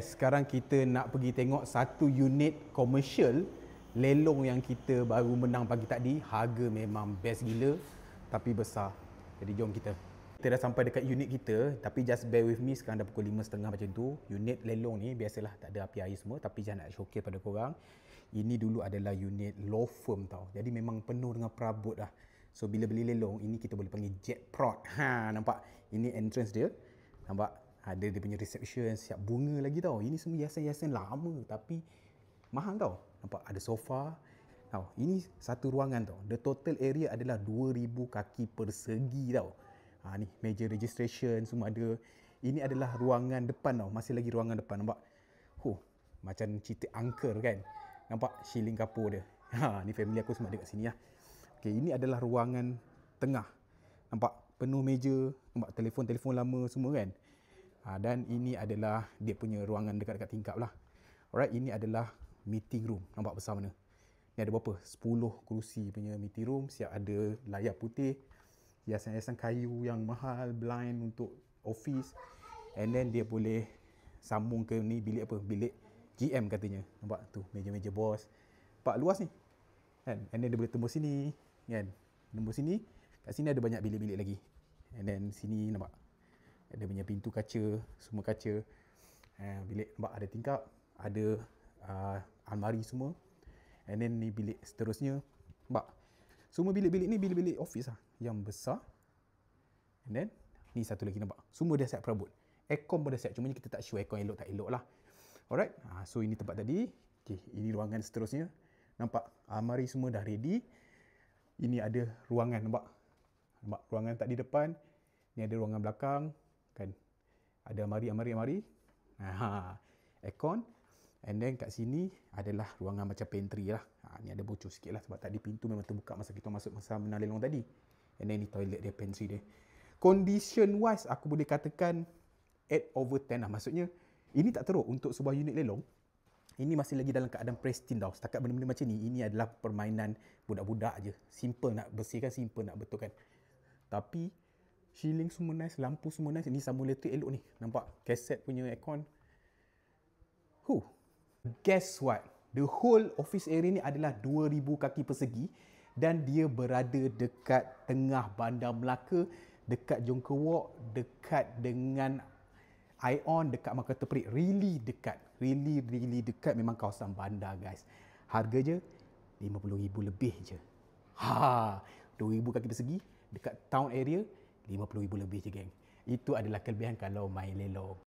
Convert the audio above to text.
Sekarang kita nak pergi tengok satu unit komersial lelong yang kita baru menang pagi tadi. Harga memang best gila tapi besar. Jadi jom kita. Kita dah sampai dekat unit kita, tapi just bear with me, sekarang dah pukul 5.30 macam tu. Unit lelong ni biasalah tak ada api air semua, tapi jangan nak showcase pada korang. Ini dulu adalah unit law firm tau. Jadi memang penuh dengan perabot lah. So bila beli lelong, ini kita boleh panggil jackpot. Nampak? Ini entrance dia. Nampak? Ada dia punya reception, siap bunga lagi tau. Ini semua hiasan-hiasan lama tapi mahal tau. Nampak? Ada sofa. Tau, ini satu ruangan tau. The total area adalah 2000 kaki persegi tau. Ni meja registration semua ada. Ini adalah ruangan depan tau. Masih lagi ruangan depan. Nampak? Macam cerita angker kan. Nampak shilling kapur dia. Ni family aku semua ada kat sini lah. Okay, ini adalah ruangan tengah. Nampak? Penuh meja. Nampak telefon-telefon lama semua kan. Dan ini adalah dia punya ruangan dekat-dekat tingkap lah. Alright, ini adalah meeting room. Nampak besar mana? Ni ada berapa? 10 kerusi punya meeting room. Siap ada layar putih. Hiasan-hiasan kayu yang mahal. Blind untuk office. And then dia boleh sambung ke ni bilik apa? Bilik GM katanya. Nampak tu, meja-meja bos. Nampak luas ni kan? And then dia boleh tembus sini kan? Tembus sini. Kat sini ada banyak bilik-bilik lagi. And then sini nampak ada punya pintu kaca. Semua kaca. Bilik nampak ada tingkap. Ada almari semua. And then ni bilik seterusnya. Nampak? Semua bilik-bilik ni bilik-bilik office lah. Yang besar. And then ni satu lagi nampak. Semua dah siap perabot. Aircon pun dah siap. Cuma kita tak show aircon elok tak elok lah. Alright. So ini tempat tadi. Okay, ini ruangan seterusnya. Nampak? Almari semua dah ready. Ini ada ruangan. Nampak? Nampak ruangan tadi depan. Ni ada ruangan belakang. Kan? Ada almari. Aircon. And then kat sini adalah ruangan macam pantry lah. Ni ada bocor sikit lah sebab tadi pintu memang terbuka masa kita masuk masa menang lelong tadi. And then ni toilet dia, pantry dia. Condition wise aku boleh katakan 8/10 lah. Maksudnya ini tak teruk untuk sebuah unit lelong. Ini masih lagi dalam keadaan pristine tau. Setakat benda-benda macam ni, ini adalah permainan budak-budak je. Simple nak bersihkan, simple nak betulkan. Tapi shilling semua nice, lampu semua nice. Ini sambung elektrik elok ni. Nampak? Kaset punya aircon. Guess what? The whole office area ni adalah 2000 kaki persegi dan dia berada dekat tengah Bandar Melaka, dekat Jonker Walk, dekat dengan Ion, dekat Makata Perik. Really dekat. Really dekat. Memang kawasan bandar guys. Harga je RM50,000 lebih je. 2000 kaki persegi dekat town area, RM50,000 lebih je geng. Itu adalah kelebihan kalau main lelong.